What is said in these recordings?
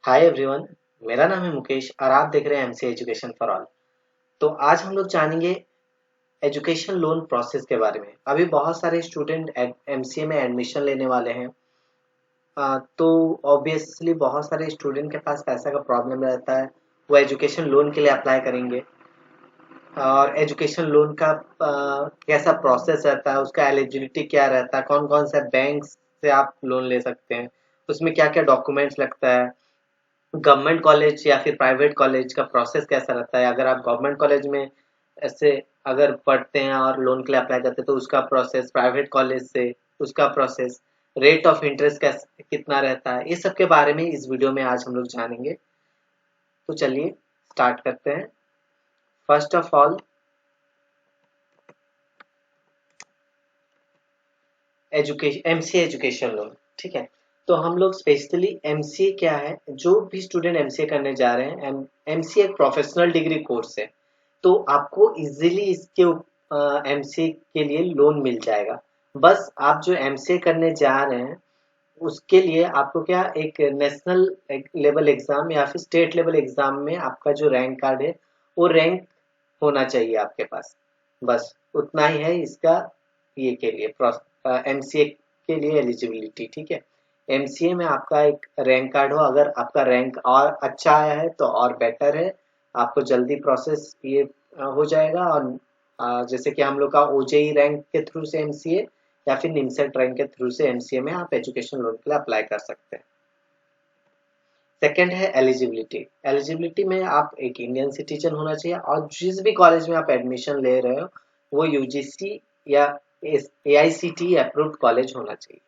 Hi everyone. मेरा नाम है मुकेश और आप देख रहे हैं एमसीए एजुकेशन फॉर ऑल। तो आज हम लोग जानेंगे एजुकेशन लोन प्रोसेस के बारे में। अभी बहुत सारे स्टूडेंट एमसीए में एडमिशन लेने वाले हैं। तो ऑब्वियसली बहुत सारे स्टूडेंट के पास पैसा का प्रॉब्लम रहता है। वो एजुकेशन लोन के लिए अप्लाई करेंगे और एजुकेशन लोन का कैसा प्रोसेस रहता है, उसका एलिजिबिलिटी क्या रहता है, कौन कौन से बैंक से आप लोन ले सकते हैं, उसमें क्या क्या डॉक्यूमेंट्स लगता है, गवर्नमेंट कॉलेज या फिर प्राइवेट कॉलेज का प्रोसेस कैसा रहता है। अगर आप गवर्नमेंट कॉलेज में ऐसे अगर पढ़ते हैं और लोन के लिए अप्लाई करते हैं तो उसका प्रोसेस, प्राइवेट कॉलेज से उसका प्रोसेस, रेट ऑफ इंटरेस्ट कैसे कितना रहता है, इस सब के बारे में इस वीडियो में आज हम लोग जानेंगे। तो चलिए स्टार्ट करते हैं। First of all education, MCA education loan, ठीक है। तो हम लोग स्पेशली एमसीए क्या है, जो भी स्टूडेंट एमसीए करने जा रहे हैं, एमसीए एक प्रोफेशनल डिग्री कोर्स है। तो आपको इजीली इसके एमसीए के लिए लोन मिल जाएगा। बस आप जो एमसीए करने जा रहे हैं उसके लिए आपको क्या एक नेशनल लेवल एग्जाम या फिर स्टेट लेवल एग्जाम में आपका जो रैंक कार्ड है वो रैंक होना चाहिए आपके पास। बस उतना ही है इसका, ये के लिए एमसीए के लिए एलिजिबिलिटी, ठीक है। एमसीए में आपका एक रैंक कार्ड हो, अगर आपका रैंक और अच्छा आया है तो और बेटर है, आपको जल्दी प्रोसेस ये हो जाएगा। और जैसे कि हम लोग का ओजेई रैंक के थ्रू से एमसीए या फिर निमसेट रैंक के थ्रू से एमसीए में आप एजुकेशन लोन के लिए अप्लाई कर सकते हैं। सेकेंड है एलिजिबिलिटी। एलिजिबिलिटी में आप एक इंडियन सिटीजन होना चाहिए और जिस भी कॉलेज में आप एडमिशन ले रहे हो वो यूजीसी या एआईसीटी अप्रूव्ड कॉलेज होना चाहिए,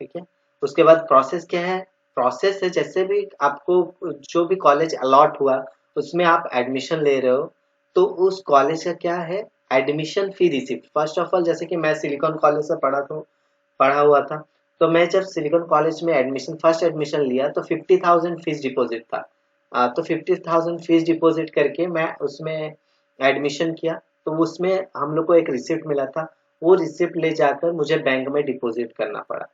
ठीक है। उसके बाद प्रोसेस क्या है, प्रोसेस है जैसे भी आपको जो भी कॉलेज अलॉट हुआ उसमें आप एडमिशन ले रहे हो तो उस कॉलेज का क्या है, admission fee receipt. First of all जैसे कि मैं सिलिकॉन कॉलेज से पढ़ा हुआ था, तो मैं जब सिलिकॉन कॉलेज में एडमिशन फर्स्ट एडमिशन लिया तो 50,000 फीस डिपॉजिट था। तो 50,000 फीस डिपॉजिट करके मैं उसमें एडमिशन किया। तो उसमें हम लोग को एक रिसिप्ट मिला था, वो रिसिप्ट ले जाकर मुझे बैंक में डिपॉजिट करना पड़ा,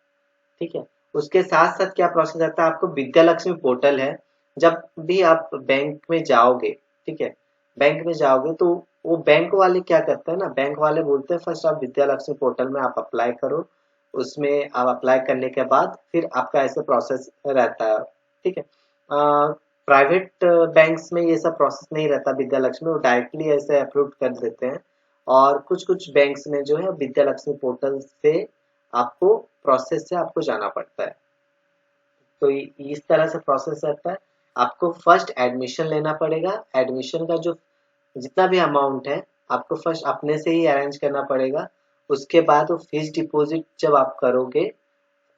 ठीक है। उसके साथ साथ क्या प्रोसेस रहता है, आपको विद्या लक्ष्मी पोर्टल है। जब भी आप बैंक में जाओगे, ठीक है, बैंक में जाओगे तो वो बैंक वाले क्या करते हैं ना, बैंक वाले बोलते हैं फर्स्ट आप विद्या लक्ष्मी पोर्टल में आप अप्लाई करो। उसमें आप अप्लाई करने के बाद फिर आपका ऐसे प्रोसेस रहता है, ठीक है। प्राइवेट बैंक्स में ये सब प्रोसेस नहीं रहता, विद्या लक्ष्मी वो डायरेक्टली ऐसे अप्रूव कर देते हैं। और कुछ कुछ बैंक्स में जो है विद्या लक्ष्मी पोर्टल से आपको प्रोसेस से आपको जाना पड़ता है। तो इस तरह से प्रोसेस रहता है। आपको फर्स्ट एडमिशन लेना पड़ेगा। एडमिशन का जो जितना भी अमाउंट है आपको फर्स्ट अपने से ही अरेंज करना पड़ेगा। उसके बाद वो फीस डिपॉजिट जब आप करोगे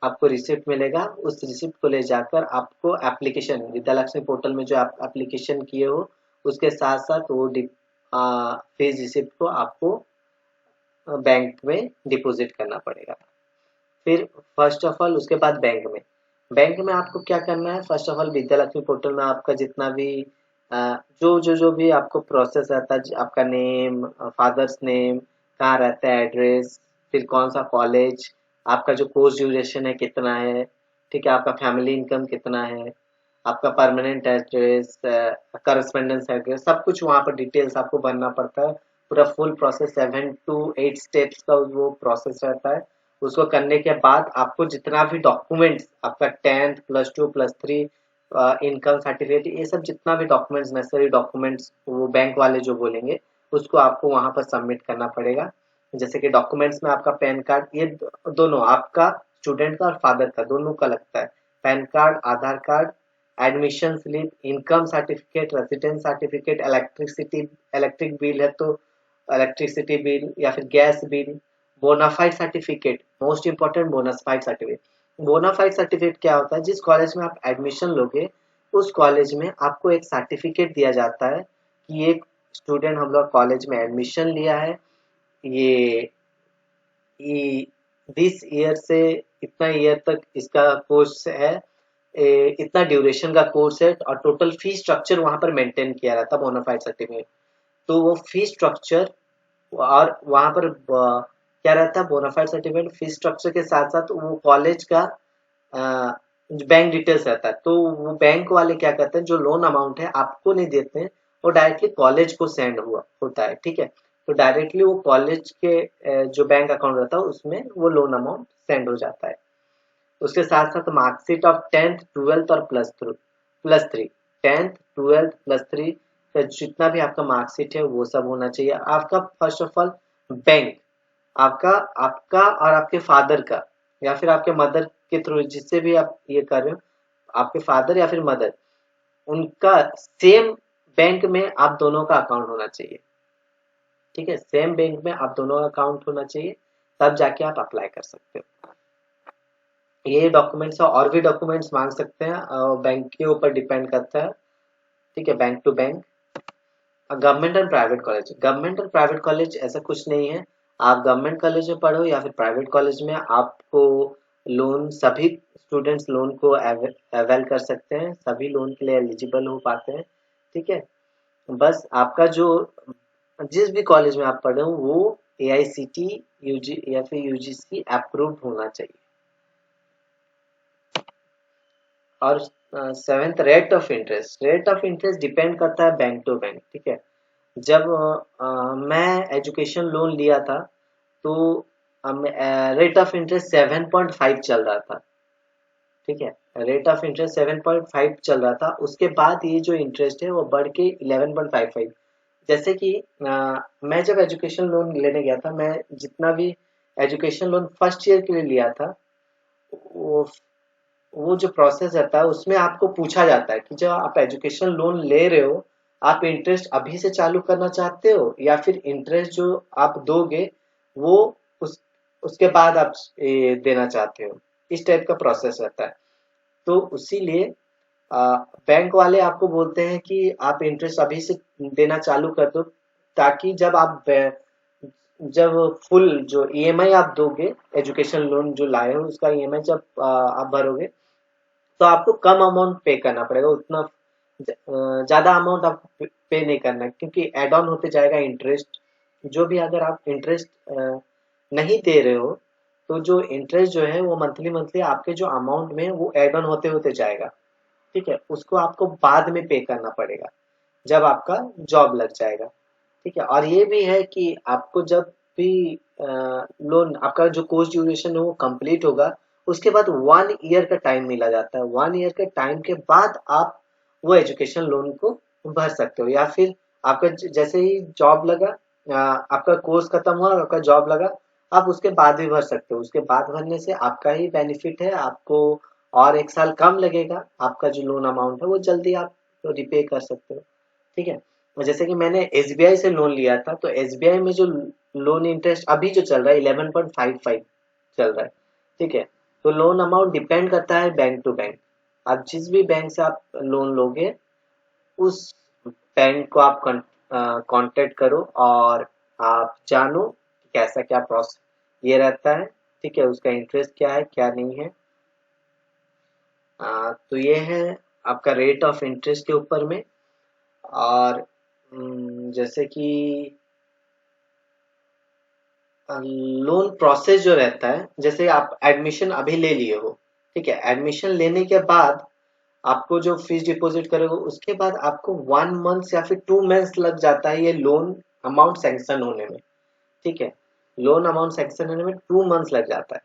आपको रिसिप्ट मिलेगा। उस रिसिप्ट को ले जाकर आपको एप्लीकेशन विद्या लक्ष्मी पोर्टल में जो आप एप्लीकेशन किए हो उसके साथ साथ वो फीस रिसिप्ट को आपको बैंक में डिपॉजिट करना पड़ेगा। फिर फर्स्ट ऑफ ऑल उसके बाद बैंक में आपको क्या करना है, first of all Vidya Lakshmi portal में आपका जितना भी जो भी आपको प्रोसेस रहता है, आपका नेम, फादर्स नेम, कहाँ रहता है एड्रेस, फिर कौन सा कॉलेज, आपका जो कोर्स ड्यूरेशन है कितना है, ठीक है, आपका फैमिली इनकम कितना है, आपका परमानेंट एड्रेस, करस्पेंडेंस एड्रेस, सब कुछ वहाँ पर डिटेल्स आपको भरना पड़ता है। पूरा फुल प्रोसेस 7 to 8 स्टेप्स का वो प्रोसेस रहता है। उसको करने के बाद आपको जितना भी डॉक्यूमेंट्स, आपका 10th +2 +3 इनकम सर्टिफिकेट, ये सब जितना भी डॉक्यूमेंट्स, नेसेसरी डॉक्यूमेंट्स वो बैंक वाले जो बोलेंगे उसको आपको वहां पर सबमिट करना पड़ेगा। जैसे कि डॉक्यूमेंट्स में आपका पैन कार्ड, ये दोनों आपका स्टूडेंट का और फादर का दोनों का लगता है। PAN card, Aadhaar card, admission slip, income certificate, residence certificate, electric bill है तो इलेक्ट्रिसिटी बिल या फिर gas bill, bonafide certificate, most important bonafide certificate. Bonafide certificate क्या होता है, जिस कॉलेज में आप एडमिशन लोगे उस कॉलेज में आपको एक सर्टिफिकेट दिया जाता है कि एक स्टूडेंट हम लोग कॉलेज में एडमिशन लिया है, ये दिस ईयर से इतना ईयर तक इसका कोर्स है, इतना ड्यूरेशन का कोर्स है और टोटल फी स्ट्रक्चर वहां पर मेंटेन किया रहता है बोनाफाइड सर्टिफिकेट। तो वो फी स्ट्रक्चर और वहां पर क्या रहता है, बोनाफाइड सर्टिफिकेट फी स्ट्रक्चर के साथ साथ वो कॉलेज का बैंक डिटेल्स रहता है, तो वो बैंक वाले क्या करते हैं, जो लोन अमाउंट है आपको नहीं देते हैं, वो डायरेक्टली कॉलेज को सेंड हुआ होता है। ठीक है, तो डायरेक्टली वो कॉलेज के जो बैंक अकाउंट रहता है उसमें वो लोन अमाउंट सेंड हो जाता है। उसके साथ साथ मार्कशीट ऑफ 10th 12th और plus three 10th 12th plus 3 का जितना भी आपका मार्कशीट है वो सब होना चाहिए आपका। फर्स्ट ऑफ ऑल बैंक आपका आपका और आपके फादर का, या फिर आपके मदर के थ्रू, जिससे भी आप ये कर रहे हो, आपके फादर या फिर मदर, उनका सेम बैंक में आप दोनों का अकाउंट होना चाहिए। ठीक है, सेम बैंक में आप दोनों का अकाउंट होना चाहिए, तब जाके आप अप्लाई कर सकते हो। ये डॉक्यूमेंट्स और भी डॉक्यूमेंट्स मांग सकते हैं, बैंक के ऊपर डिपेंड करता है। ठीक है, bank to bank. Government and private college, government और प्राइवेट कॉलेज ऐसा कुछ नहीं है। आप गवर्नमेंट कॉलेज में पढ़ो या फिर प्राइवेट कॉलेज में, आपको लोन, सभी स्टूडेंट्स लोन को अवेल कर सकते हैं, सभी लोन के लिए एलिजिबल हो पाते हैं। ठीक है, बस आपका जो जिस भी कॉलेज में आप पढ़े हो वो AICTE यूजी या फिर UGC अप्रूव्ड होना चाहिए। और seventh, rate of interest depend करता है बैंक टू बैंक। ठीक है, जब मैं एजुकेशन लोन लिया था तो रेट ऑफ इंटरेस्ट 7.5 चल रहा था। ठीक है, रेट ऑफ इंटरेस्ट 7.5 चल रहा था, उसके बाद ये जो इंटरेस्ट है वो बढ़ के 11.55। जैसे कि मैं जब एजुकेशन लोन लेने गया था, मैं जितना भी एजुकेशन लोन फर्स्ट ईयर के लिए लिया था, वो वो जो प्रोसेस रहता है उसमें आपको पूछा जाता है कि जब आप एजुकेशन लोन ले रहे हो, आप इंटरेस्ट अभी से चालू करना चाहते हो या फिर इंटरेस्ट जो आप दोगे वो उस उसके बाद आप देना चाहते हो। इस टाइप का प्रोसेस रहता है। तो उसीलिए बैंक वाले आपको बोलते हैं कि आप इंटरेस्ट अभी से देना चालू कर दो, ताकि जब फुल जो EMI आप दोगे, एजुकेशन लोन जो लाए हो उसका EMI जब आप भरोगे, तो आपको कम अमाउंट पे करना पड़ेगा, उतना ज्यादा अमाउंट आप पे नहीं करना, क्योंकि एड ऑन होते जाएगा इंटरेस्ट। जो भी अगर आप इंटरेस्ट नहीं दे रहे हो, तो जो इंटरेस्ट जो है वो मंथली मंथली आपके जो अमाउंट में वो एड ऑन होते होते जाएगा। ठीक है, उसको आपको बाद में पे करना पड़ेगा जब आपका जॉब लग जाएगा। ठीक है, और ये भी है कि आपको जब भी लोन, आपका जो कोर्स ड्यूरेशन है वो कंप्लीट होगा, उसके बाद 1 ईयर का टाइम मिला जाता है। 1 ईयर के टाइम के बाद आप वो एजुकेशन लोन को भर सकते हो, या फिर आपका जैसे ही जॉब लगा, आपका कोर्स खत्म हुआ, आपका जॉब लगा, आप उसके बाद भी भर सकते हो। उसके बाद भरने से आपका ही बेनिफिट है, आपको और 1 साल कम लगेगा, आपका जो लोन अमाउंट है वो जल्दी आप रिपे कर सकते हो। ठीक है, जैसे कि मैंने SBI से लोन लिया था, तो SBI में जो लोन इंटरेस्ट अभी जो चल रहा है 11.55 चल रहा है। ठीक है, तो लोन अमाउंट डिपेंड करता है बैंक टू बैंक। आप जिस भी बैंक से आप लोन लोगे, उस बैंक को आप कांटेक्ट करो और आप जानो कि कैसा क्या प्रोसेस ये रहता है। ठीक है, उसका इंटरेस्ट क्या है क्या नहीं है। तो ये है आपका रेट ऑफ इंटरेस्ट के ऊपर में। और जैसे कि लोन प्रोसेस जो रहता है, जैसे आप एडमिशन अभी ले लिए हो, ठीक है, एडमिशन लेने के बाद आपको जो फीस डिपॉजिट करोगे उसके बाद आपको 1 मंथ या फिर 2 मंथ्स लग जाता है ये लोन अमाउंट सैंक्शन होने में। ठीक है, लोन अमाउंट सैंक्शन होने में 2 मंथ्स लग जाता है।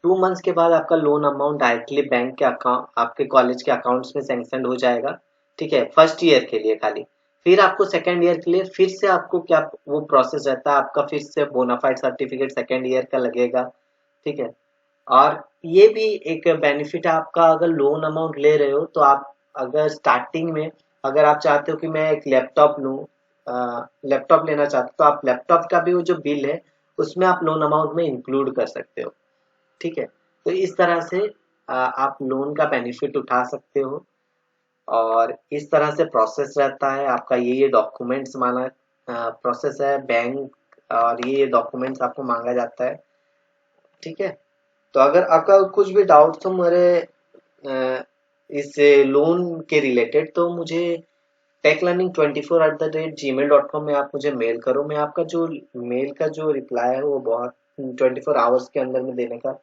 2 मंथ्स के बाद आपका लोन अमाउंट डायरेक्टली बैंक के अकाउंट, आपके कॉलेज के अकाउंट्स में सैंक्शन हो जाएगा। ठीक है, फर्स्ट ईयर के लिए खाली। फिर आपको सेकेंड ईयर के लिए फिर से आपको क्या वो प्रोसेस रहता है, आपका फिर से बोनाफाइड सर्टिफिकेट सेकेंड ईयर का लगेगा। ठीक है, और ये भी एक बेनिफिट है आपका, अगर लोन अमाउंट ले रहे हो तो आप अगर स्टार्टिंग में अगर आप चाहते हो कि मैं एक लैपटॉप लूँ, लैपटॉप लेना चाहते हो, तो आप लैपटॉप का भी वो जो बिल है उसमें आप लोन अमाउंट में इंक्लूड कर सकते हो। ठीक है, तो इस तरह से आप लोन का बेनिफिट उठा सकते हो। और इस तरह से प्रोसेस रहता है आपका, ये डॉक्यूमेंट्स मांगा प्रोसेस है बैंक, और ये डॉक्यूमेंट्स आपको मांगा जाता है। ठीक है, तो अगर आपका कुछ भी डाउट हो मेरे अ, इस लोन के रिलेटेड, तो मुझे techlearning24@gmail.com में आप मुझे मेल करो। मैं आपका जो मेल का जो रिप्लाई है वो बहुत 24 आवर्स के अंदर में देने का,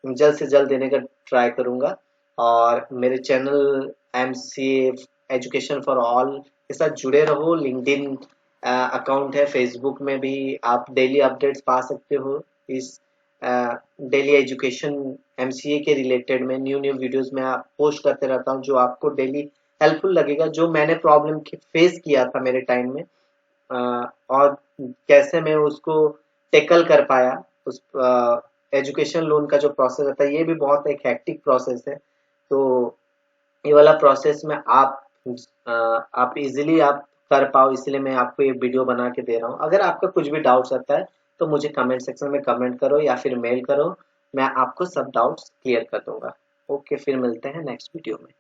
जल्द से जल्द देने का ट्राई करूंगा। और मेरे channel MCA education for all के साथ जुड़े रहो। लिंक्डइन अकाउंट है, फेसबुक में भी आप डेली अपडेट्स पा सकते हो। इस डेली एजुकेशन एमसीए के रिलेटेड में न्यू न्यू वीडियोस में आप पोस्ट करते रहता हूँ, जो आपको डेली हेल्पफुल लगेगा, जो मैंने प्रॉब्लम फेस किया था मेरे टाइम में, और कैसे मैं उसको टेकल कर पाया। उस एजुकेशन लोन का जो प्रोसेस रहता है, ये भी बहुत एक हेक्टिक प्रोसेस है। तो ये वाला प्रोसेस में आप इजीली आप कर पाओ, इसलिए मैं आपको ये वीडियो बना के दे रहा हूँ। अगर आपका कुछ भी डाउट्स आता है तो मुझे कमेंट सेक्शन में कमेंट करो या फिर मेल करो, मैं आपको सब डाउट्स क्लियर कर दूंगा। ओके, फिर मिलते हैं नेक्स्ट वीडियो में।